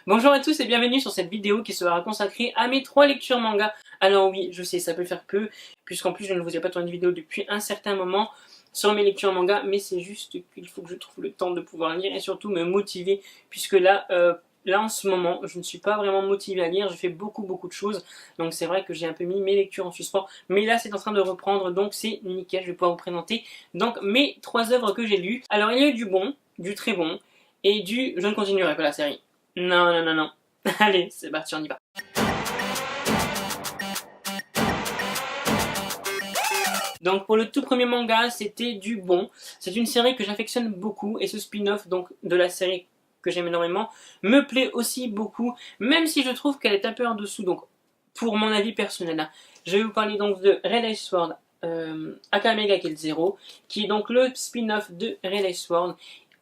Bonjour à tous et bienvenue sur cette vidéo qui sera consacrée à mes 3 lectures manga. Alors oui, je sais, ça peut faire peu, puisqu'en plus je ne vous ai pas tourné de vidéo depuis un certain moment sur mes lectures manga, mais c'est juste qu'il faut que je trouve le temps de pouvoir lire et surtout me motiver, puisque là en ce moment, je ne suis pas vraiment motivé à lire, je fais beaucoup de choses, donc c'est vrai que j'ai un peu mis mes lectures en suspens, mais là c'est en train de reprendre, donc c'est nickel, je vais pouvoir vous présenter donc mes 3 œuvres que j'ai lues. Alors il y a eu du bon, du très bon, et du je ne continuerai pas la série. Non. Allez, c'est parti, on y va. Donc pour le tout premier manga, c'était du bon. C'est une série que j'affectionne beaucoup et ce spin-off donc de la série que j'aime énormément me plaît aussi beaucoup, même si je trouve qu'elle est un peu en dessous. Donc pour mon avis personnel, hein, je vais vous parler donc de Red Ice Sword Akame ga Kill Zero, qui est donc le spin-off de Red Ice Sword.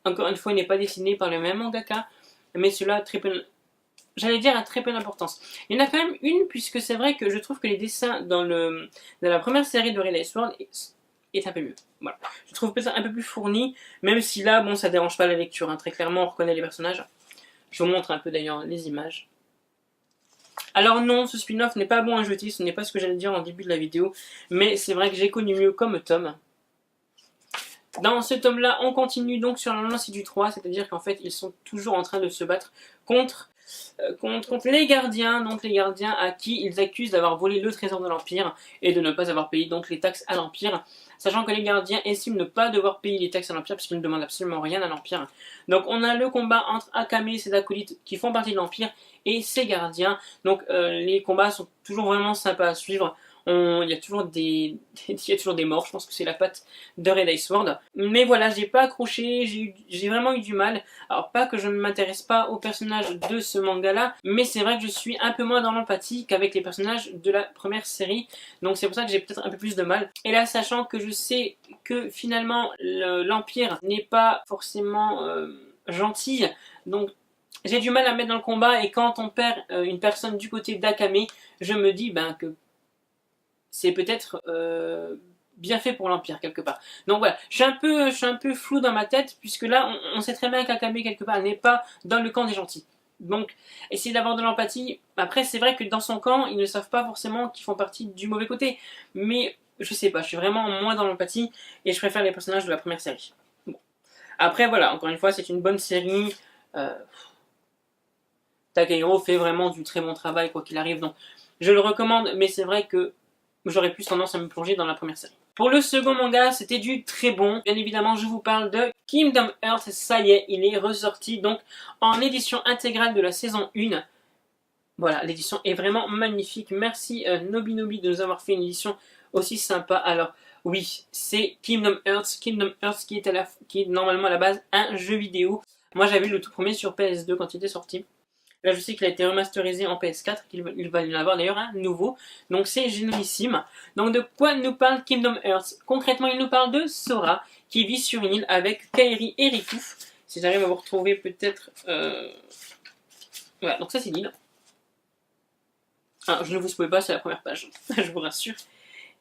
Encore une fois, il n'est pas dessiné par le même mangaka, mais cela très peu, j'allais dire à très peu d'importance. Il y en a quand même une, puisque c'est vrai que je trouve que les dessins dans la première série de Relay Sword est un peu mieux. Voilà. Je trouve peut-être un peu plus fourni, même si là, bon, ça dérange pas la lecture. Hein. Très clairement, on reconnaît les personnages. Je vous montre un peu d'ailleurs les images. Alors non, ce spin-off n'est pas bon à jeter, ce n'est pas ce que j'allais dire en début de la vidéo, mais c'est vrai que j'ai connu mieux comme tome. Dans ce tome-là, on continue donc sur la lancée du 3, c'est-à-dire qu'en fait, ils sont toujours en train de se battre contre les gardiens, donc les gardiens à qui ils accusent d'avoir volé le trésor de l'Empire et de ne pas avoir payé donc les taxes à l'Empire, sachant que les gardiens estiment ne pas devoir payer les taxes à l'Empire puisqu'ils ne demandent absolument rien à l'Empire. Donc on a le combat entre Akame et ses acolytes qui font partie de l'Empire et ses gardiens, donc les combats sont toujours vraiment sympas à suivre. Il y a toujours des morts, je pense que c'est la patte de Red Ice Sword. Mais voilà, j'ai pas accroché, j'ai vraiment eu du mal. Alors pas que je ne m'intéresse pas aux personnages de ce manga-là, mais c'est vrai que je suis un peu moins dans l'empathie qu'avec les personnages de la première série. Donc c'est pour ça que j'ai peut-être un peu plus de mal. Et là, sachant que je sais que finalement l'Empire n'est pas forcément gentil, donc j'ai du mal à me mettre dans le combat, et quand on perd une personne du côté d'Akame, je me dis que c'est peut-être bien fait pour l'Empire quelque part. Donc voilà, je suis un peu flou dans ma tête, puisque là, on sait très bien qu'Akame quelque part n'est pas dans le camp des gentils. Donc, essayer d'avoir de l'empathie. Après, c'est vrai que dans son camp, ils ne savent pas forcément qu'ils font partie du mauvais côté. Mais je sais pas, je suis vraiment moins dans l'empathie et je préfère les personnages de la première série. Bon. Après, voilà, encore une fois, c'est une bonne série. Euh, Takehiro fait vraiment du très bon travail, quoi qu'il arrive. Donc, je le recommande, mais c'est vrai que j'aurais plus tendance à me plonger dans la première série. Pour le second manga, c'était du très bon. Bien évidemment, je vous parle de Kingdom Hearts. Ça y est, il est ressorti donc en édition intégrale de la saison 1. Voilà, l'édition est vraiment magnifique. Merci Nobinobi de nous avoir fait une édition aussi sympa. Alors, oui, c'est Kingdom Hearts. Kingdom Hearts qui est normalement à la base un jeu vidéo. Moi, j'avais le tout premier sur PS2 quand il était sorti. Là, je sais qu'il a été remasterisé en PS4, qu'il va y en avoir d'ailleurs un nouveau. Donc, c'est génialissime. Donc, de quoi nous parle Kingdom Hearts? Concrètement, il nous parle de Sora, qui vit sur une île avec Kairi et Riku. Si j'arrive à vous retrouver peut-être... Voilà, donc ça, c'est l'île. Ah, je ne vous spoil pas, c'est la première page, je vous rassure.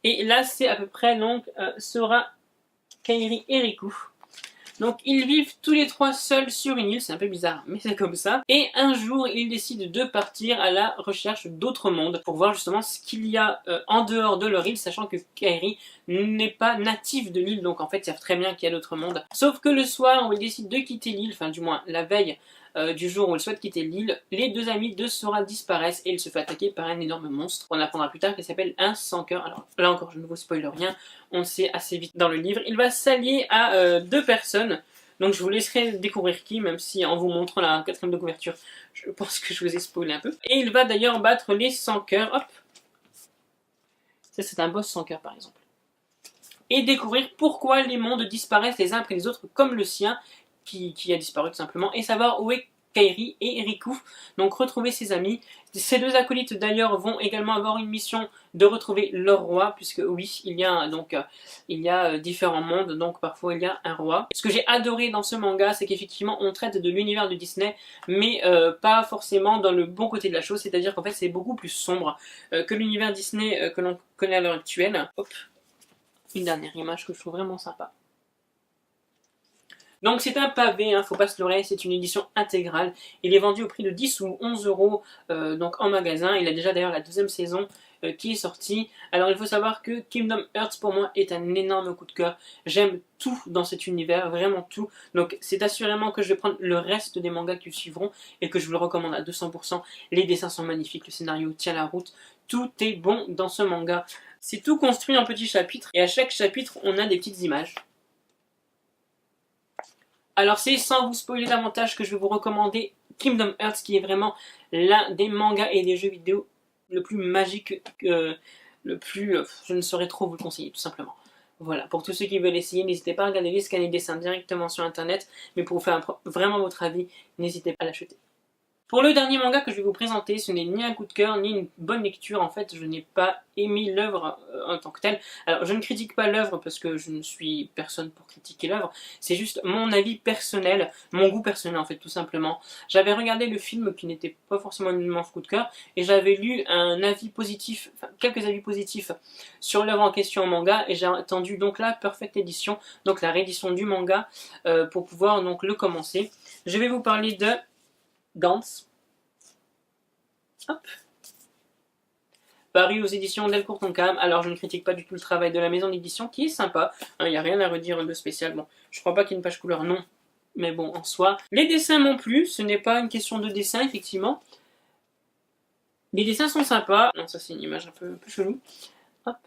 Et là, c'est à peu près donc Sora, Kairi et Riku. Donc ils vivent tous les trois seuls sur une île, c'est un peu bizarre, mais c'est comme ça. Et un jour, ils décident de partir à la recherche d'autres mondes pour voir justement ce qu'il y a en dehors de leur île, sachant que Kairi n'est pas natif de l'île, donc en fait ils savent très bien qu'il y a d'autres mondes. Sauf que le soir où ils décident de quitter l'île, enfin du moins la veille du jour où ils souhaitent quitter l'île, les deux amis de Sora disparaissent et il se fait attaquer par un énorme monstre. On apprendra plus tard qu'il s'appelle un sans-cœur. Alors là encore, je ne vous spoil rien, on le sait assez vite dans le livre. Il va s'allier à deux personnes. Donc je vous laisserai découvrir qui, même si en vous montrant la quatrième de couverture, je pense que je vous ai spoilé un peu. Et il va d'ailleurs battre les sans-cœurs. Hop. Ça, c'est un boss sans cœur par exemple. Et découvrir pourquoi les mondes disparaissent les uns après les autres, comme le sien, qui a disparu tout simplement, et savoir où est Kairi et Riku, donc retrouver ses amis. Ces deux acolytes d'ailleurs vont également avoir une mission de retrouver leur roi, puisque oui, il y a différents mondes, donc parfois il y a un roi. Ce que j'ai adoré dans ce manga, c'est qu'effectivement on traite de l'univers de Disney, mais pas forcément dans le bon côté de la chose, c'est-à-dire qu'en fait c'est beaucoup plus sombre que l'univers Disney que l'on connaît à l'heure actuelle. Hop. Une dernière image que je trouve vraiment sympa. Donc c'est un pavé, hein, faut pas se leurrer, c'est une édition intégrale. Il est vendu au prix de 10 ou 11 euros donc en magasin. Il a déjà d'ailleurs la deuxième saison qui est sortie. Alors il faut savoir que Kingdom Hearts pour moi est un énorme coup de cœur. J'aime tout dans cet univers, vraiment tout. Donc c'est assurément que je vais prendre le reste des mangas qui suivront et que je vous le recommande à 200%. Les dessins sont magnifiques, le scénario tient la route. Tout est bon dans ce manga. C'est tout construit en petits chapitres et à chaque chapitre on a des petites images. Alors c'est sans vous spoiler davantage que je vais vous recommander Kingdom Hearts qui est vraiment l'un des mangas et des jeux vidéo le plus magique, je ne saurais trop vous le conseiller tout simplement. Voilà, pour tous ceux qui veulent essayer, n'hésitez pas à regarder les scans et dessins directement sur internet, mais pour vous faire vraiment votre avis, n'hésitez pas à l'acheter. Pour le dernier manga que je vais vous présenter, ce n'est ni un coup de cœur, ni une bonne lecture. En fait, je n'ai pas aimé l'œuvre en tant que telle. Alors, je ne critique pas l'œuvre parce que je ne suis personne pour critiquer l'œuvre. C'est juste mon avis personnel, mon goût personnel en fait, tout simplement. J'avais regardé le film qui n'était pas forcément un immense coup de cœur et j'avais lu un avis positif, enfin, quelques avis positifs sur l'œuvre en question en manga et j'ai attendu donc la Perfect Edition, donc la réédition du manga pour pouvoir donc le commencer. Je vais vous parler de Gantz. Hop. Paru aux éditions Delcourt Tonkam. Alors je ne critique pas du tout le travail de la maison d'édition qui est sympa. Il n'y a rien à redire de spécial. Bon, je crois pas qu'il y ait une page couleur, non. Mais bon, en soi. Les dessins m'ont plu. Ce n'est pas une question de dessin, effectivement. Les dessins sont sympas. Non, ça c'est une image un peu chelou. Hop.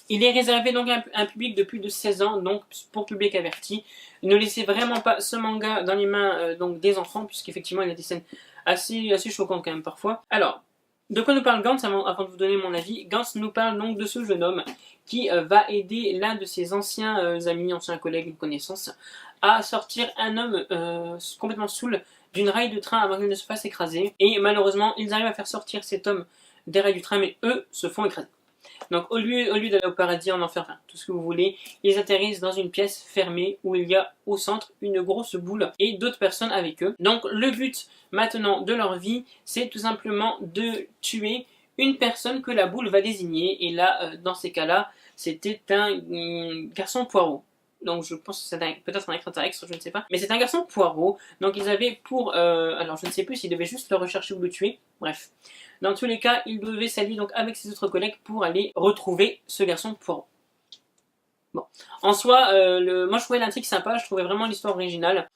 Il est réservé donc à un public de plus de 16 ans, donc pour public averti. Ne laissez vraiment pas ce manga dans les mains donc des enfants, puisqu'effectivement il y a des scènes assez choquantes quand même parfois. Alors, de quoi nous parle Gantz avant de vous donner mon avis? Gantz nous parle donc de ce jeune homme qui va aider l'un de ses anciens amis, anciens collègues, une connaissance, à sortir un homme complètement saoul d'une rail de train avant qu'il ne se fasse écraser. Et malheureusement, ils arrivent à faire sortir cet homme des rails du train, mais eux se font écraser. Donc au lieu d'aller au paradis, en enfer, enfin, tout ce que vous voulez, ils atterrissent dans une pièce fermée où il y a au centre une grosse boule et d'autres personnes avec eux. Donc le but maintenant de leur vie, c'est tout simplement de tuer une personne que la boule va désigner. Et là, dans ces cas-là, c'était un garçon poireau. Donc je pense que c'est peut-être un extraterrestre, je ne sais pas. Mais c'est un garçon poireau. Donc ils avaient pour... alors je ne sais plus s'ils devaient juste le rechercher ou le tuer. Bref. Dans tous les cas, il devait s'allier donc avec ses autres collègues pour aller retrouver ce garçon poireau. Bon. En soi, moi je trouvais l'intrigue sympa, je trouvais vraiment l'histoire originale.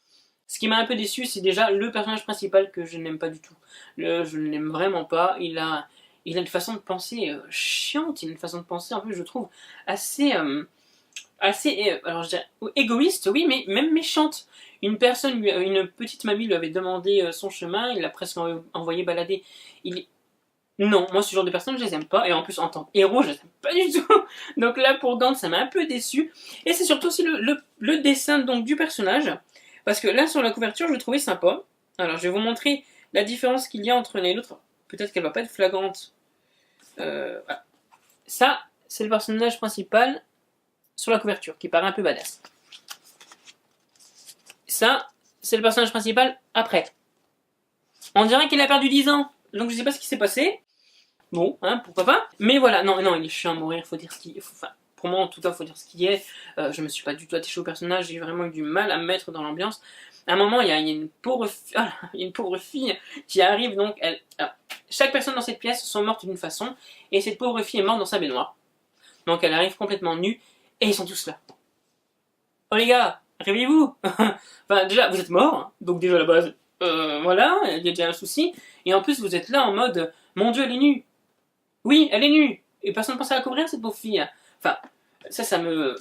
Ce qui m'a un peu déçu, c'est déjà le personnage principal que je n'aime pas du tout. Je ne l'aime vraiment pas. Il a une façon de penser chiante, il a une façon de penser en plus je trouve assez... alors je dirais égoïste, oui, mais même méchante. Une petite mamie lui avait demandé son chemin, il l'a presque envoyé balader. Non, moi ce genre de personnes je les aime pas, et en plus en tant que héros je les aime pas du tout. Donc là pour Gantz ça m'a un peu déçu. Et c'est surtout aussi le dessin donc du personnage, parce que là sur la couverture je le trouvais sympa. Alors je vais vous montrer la différence qu'il y a entre l'un et l'autre. Peut-être qu'elle va pas être flagrante. Voilà. Ça c'est le personnage principal sur la couverture, qui paraît un peu badass. Ça, c'est le personnage principal après. On dirait qu'il a perdu 10 ans, donc je sais pas ce qui s'est passé. Bon, hein, pourquoi pas. Mais voilà, non, il est chiant à mourir, faut dire ce qu'il... Enfin, pour moi en tout cas, faut dire ce qu'il est. Je me suis pas du tout attaché au personnage, j'ai vraiment eu du mal à me mettre dans l'ambiance. À un moment, il y a une pauvre fille qui arrive, donc... Alors, chaque personne dans cette pièce sont mortes d'une façon, et cette pauvre fille est morte dans sa baignoire. Donc elle arrive complètement nue, et ils sont tous là. Oh les gars, réveillez-vous. Enfin déjà, vous êtes morts, hein, donc déjà à la base, voilà, il y a déjà un souci. Et en plus, vous êtes là en mode, mon Dieu, elle est nue. Oui, elle est nue. Et personne ne pense à la couvrir, cette pauvre fille. Enfin, ça me...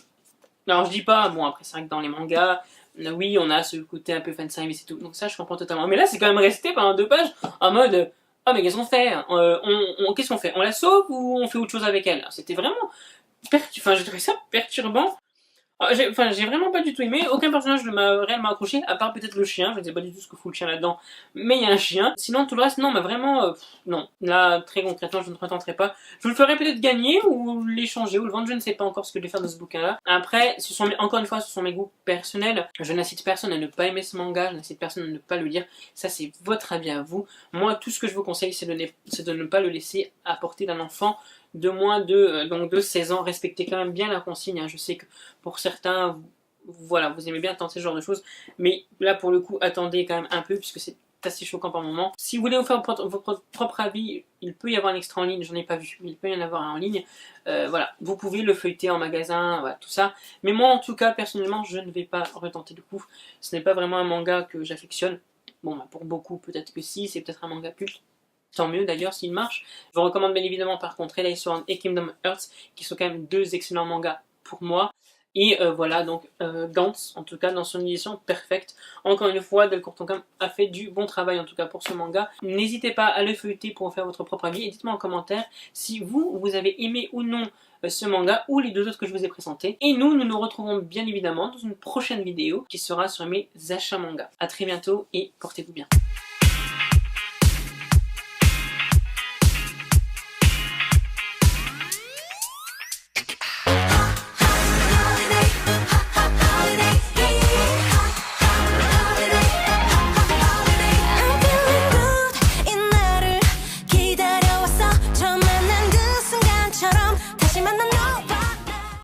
Alors je dis pas, bon après c'est vrai que dans les mangas, oui, on a ce côté un peu fanservice et tout, donc ça je comprends totalement. Mais là c'est quand même resté pendant 2 pages en mode, oh mais qu'est-ce qu'on fait? Qu'est-ce qu'on fait? On la sauve ou on fait autre chose avec elle? C'était vraiment... Enfin, je trouvais ça perturbant. J'ai vraiment pas du tout aimé, aucun personnage ne m'a réellement accroché, à part peut-être le chien, je ne sais pas du tout ce que fout le chien là-dedans, mais il y a un chien. Sinon tout le reste, non, mais vraiment, non. Là, très concrètement, je ne prétenterai pas. Je vous le ferai peut-être gagner, ou l'échanger, ou le vendre, je ne sais pas encore ce que je vais faire de ce bouquin-là. Après, encore une fois, ce sont mes goûts personnels. Je n'incite personne à ne pas aimer ce manga, je n'incite personne à ne pas le lire. Ça, c'est votre avis à vous. Moi, tout ce que je vous conseille, c'est de ne pas le laisser à portée d'un enfant de moins de 16 ans. Respectez quand même bien la consigne, hein. Je sais que pour certains, voilà, vous aimez bien tenter ce genre de choses. Mais là, pour le coup, attendez quand même un peu, puisque c'est assez choquant par moment. Si vous voulez vous faire votre propre avis, il peut y avoir un extrait en ligne, j'en ai pas vu, mais il peut y en avoir un en ligne. Voilà, vous pouvez le feuilleter en magasin, voilà, tout ça. Mais moi, en tout cas, personnellement, je ne vais pas retenter le coup. Ce n'est pas vraiment un manga que j'affectionne. Bon, bah, pour beaucoup, peut-être que si, c'est peut-être un manga culte. Tant mieux d'ailleurs s'il marche. Je vous recommande bien évidemment par contre Twilight Sword et Kingdom Hearts, qui sont quand même deux excellents mangas pour moi. Et voilà, donc Gantz, en tout cas, dans son édition perfecte. Encore une fois, Delcourt Tonkam a fait du bon travail, en tout cas, pour ce manga. N'hésitez pas à le feuilleter pour en faire votre propre avis. Et dites-moi en commentaire si vous avez aimé ou non ce manga, ou les deux autres que je vous ai présentés. Et nous retrouvons bien évidemment dans une prochaine vidéo, qui sera sur mes achats manga. A très bientôt, et portez-vous bien.